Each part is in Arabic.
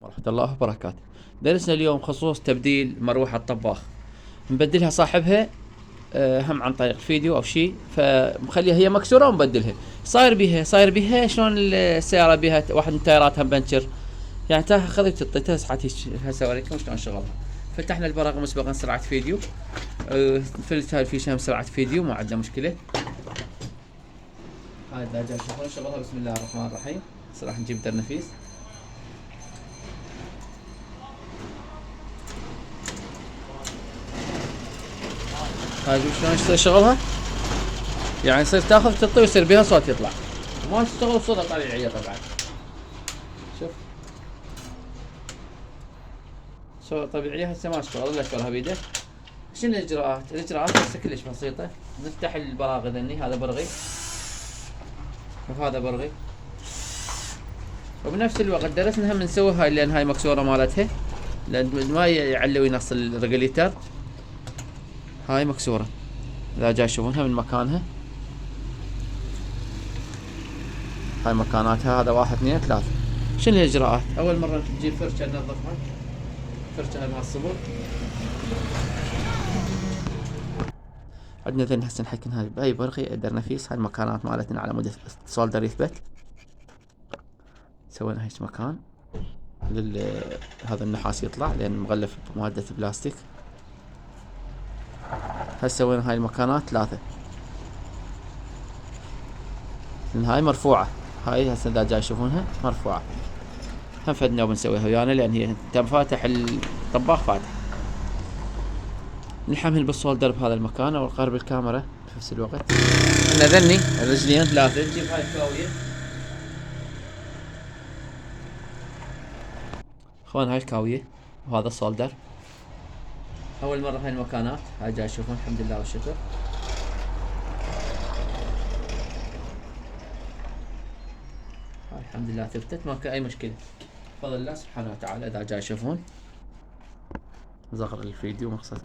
ورحمة الله وبركاته. درسنا اليوم خصوص تبديل مروحة طباخ، نبدلها صاحبها هم عن طريق فيديو او شيء، فمخليها هي مكسورة ومبدلها. صاير بيها شلون السيارة بيها واحد من تايراتها مبنشر، يعني تاخذ وتعطي ساعات هسه اوريكم شلون شغلها. فتحنا البراغي مسبقا سرعة فيديو، فلت هاي الفيشة هم سرعة فيديو، ما عندنا مشكلة. هاي الدجاجة شوفون شغلها، بسم الله الرحمن الرحيم. هسه راح نجيب درنفيس. هاي شلون يصير شغلها، يعني يصير تاخذ تطي ويصير بيها صوت يطلع، ما تشتغل بصورة طبيعية طبعا. شوف صورة طبيعية هسه ما اشتغل الا اشتغلها بيده. شنو الاجراءات؟ الاجراءات هسه كلش بسيطة. نفتح البراغي ذني، هذا برغي وهذا برغي، وبنفس الوقت درسنا هم نسوي هاي لان هاي مكسورة مالتها، لان ما يعلو ينص الريجليتر. هاي مكسورة اذا جاي تشوفونها من مكانها، هاي مكاناتها، هذا 1 2 3. شنو الاجراءات؟ اول مرة تجيب فرشة ننظفها، فرشة مع الصبر. عندنا ذن هسه نحكي هاي باي برغي درنفيس، هاي المكانات مالتنا على مود السولدر يثبت. سوينا هيك مكان هذا النحاس يطلع لان مغلف بمادة بلاستيك. هسه سوينا هاي المكانات 3 لان هاي مرفوعة. هاي هسه اذا جاي تشوفونها مرفوعة، هم فدنا وبنسويها ويانا لان هي انت فاتح الطباخ فاتح. نلحمهن بالسولدر بهذا المكان او قرب الكاميرا في نفس الوقت. عندنا ذني الرجلين 3، نجيب هاي الكاوية. اخوان هاي الكاوية وهذا السولدر. اول مرة هاي المكانات، هاي جاي تشوفون الحمد لله والشكر. هاي الحمد لله ثبتت، ماكو اي مشكلة بفضل الله سبحانه وتعالى. اذا جاي تشوفون صغر الفيديو مقصد،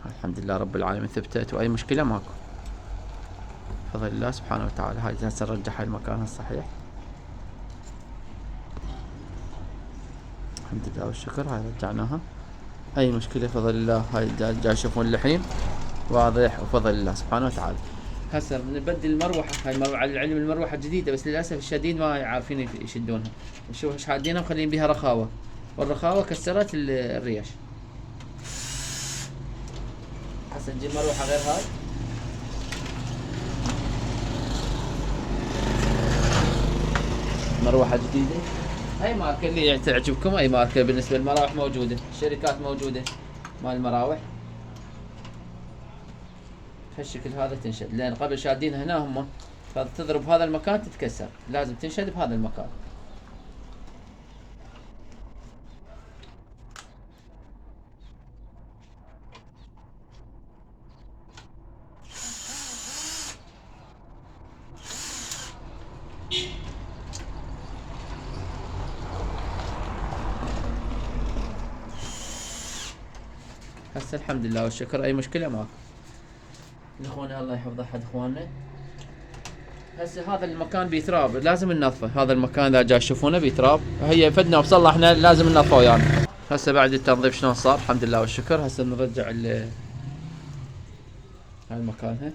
هاي الحمد لله رب العالمين ثبتت واي مشكلة ماكو بفضل الله سبحانه وتعالى. هاي هسه نرجع هاي المكان الصحيح الحمد لله والشكر. هاي رجعناها، اي مشكلة بفضل الله. هاي جاي تشوفون اللحيم واضح وبفضل الله سبحانه وتعالى. هسه بنبدل المروحة، هاي المروحة على العلم المروحة جديدة بس للأسف الشديد ما عارفين يشدونها. نشوف ايش حادينها مخلين بيها رخاوة، والرخاوة كسرت الريش. هسه نجيب مروحة غير هاي. مروحة جديدة، اي ماركة اللي تعجبكم، اي ماركة بالنسبة للمراوح موجودة، الشركات موجودة مال المراوح. بهالشكل هذا تنشد، لان قبل شادينها هنا هم، فتضرب هذا المكان تتكسر، لازم تنشد بهذا المكان. هسه الحمد لله والشكر اي مشكلة ماكو. اخواني الله يحفظ احد اخواننا. هسه هذا المكان بيتراب لازم ننظفه، هذا المكان اذا جاي تشوفونه بيتراب، هي فدنا وصلحنا لازم ننظفه ويانا. هسه بعد التنظيف شلون صار الحمد لله والشكر. هسه نرجع هاي مكانها،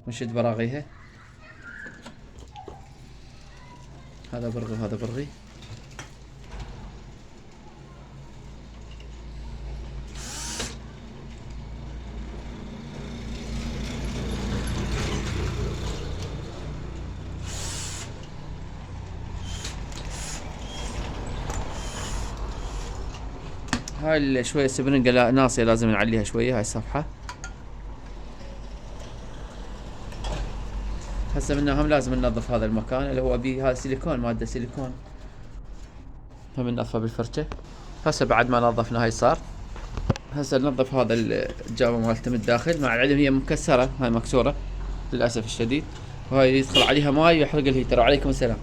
نشد براغيها. هذا برغي وهذا برغي. هاي شوية سبرنجة ناصية لازم نعليها شوية، هاي الصفحة. هسه منها هم لازم ننظف هذا المكان اللي هو بيه، هذا سيليكون، مادة سيليكون، هم ننظفه بالفرشة. هسه بعد ما نظفنا هاي صار، هسه ننظف هذا الجامة مالته من الداخل، مع العلم هي مكسرة، هاي مكسورة للأسف الشديد، وهاي يدخل عليها ماي ويحرق الهيتر. وعليكم السلام.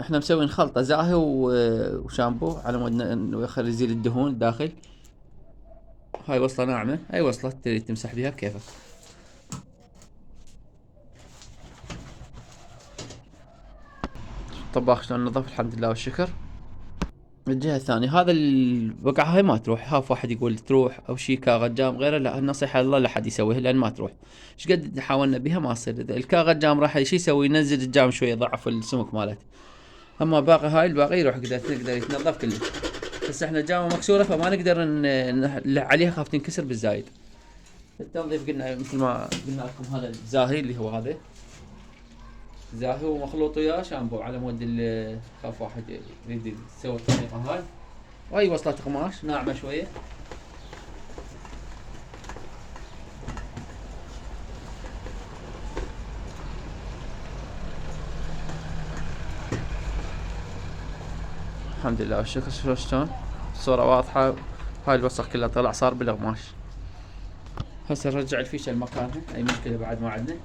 احنا مسوين خلطة زاهي وشامبو على مود انه يزيل الدهون الداخل. هاي وصلة ناعمة، اي وصلة تريد تمسح بها بكيفك. الطباخ شلون نظف الحمد لله والشكر. الجهة الثانية هذا البقعة هاي ما تروح، هاف واحد يقول تروح او شي كاغجام غيره، لا النصيحة الله لا حد يسويها لان ما تروح. ايش قد حاولنا بها ما تصير، اذا الكاغجام راح شي يسوي ينزل الجام شوي يضعف السمك مالته. اما باقي هاي الباقي يروح نقدر يتنظف كله. بس احنا جامة مكسورة فما نقدر عليها خاف تنكسر بالزايد. التنظيف قلنا مثل ما قلنا لكم هذا الزاهي اللي هو هذا زاهي ومخلوط وياه شامبو على مود خاف واحد يريد يسوي الطريقة هاي. وهي وصلة قماش ناعمة شوية. الحمد لله والشكر. شلون الصورة واضحة. هاي الوسخ كله طلع صار بالقماش. هسه نرجع الفيشة لمكانها، اي مشكلة بعد ما عندنا.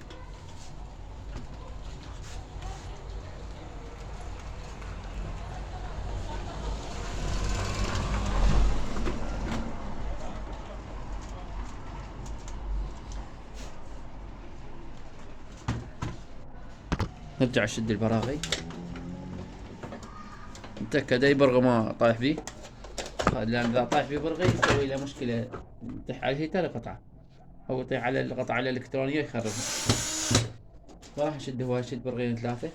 نرجع نشد البراغي، نتأكد اي برغي ما طايح بيه، لان اذا طايح بيه برغي يسوي له مشكلة، يطيح على الهيتر قطعة او يطيح على القطعة الالكترونية يخربها. راح نشد هواي نشد برغيين 3.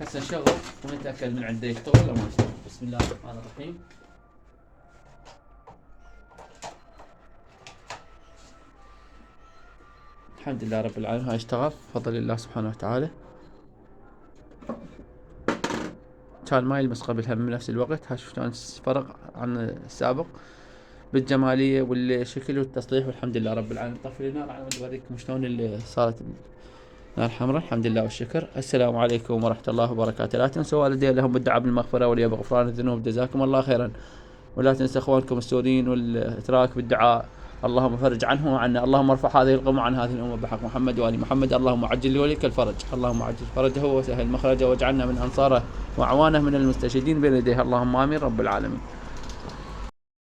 هسه نشغل ونتأكد من عنده يشتغل ولا ما يشتغل. بسم الله الرحمن الرحيم. الحمد لله رب العالمين هاي اشتغل بفضل الله سبحانه وتعالى. كان ما يلمس قبلها من نفس الوقت. ها شلون فرق عن السابق بالجمالية والشكل والتصليح والحمد لله رب العالمين. طفي النار على مود اوريكم شلون اللي صارت نار حمراء. الحمد لله والشكر. السلام عليكم ورحمة الله وبركاته. لا تنسوا والدين لهم بالدعاء بالمغفرة ولي بغفران الذنوب جزاكم الله خيرا. ولا تنسى اخوانكم السوريين والاشتراك بالدعاء. اللهم فرج عنهم وعنا. اللهم ارفع هذه الغمة عن هذه الأمة بحق محمد وآل محمد. اللهم عجل لوليك الفرج. اللهم عجل فرجه وسهل مخرجه واجعلنا من أنصاره وأعوانه من المستشهدين بين يديه. اللهم آمين رب العالمين.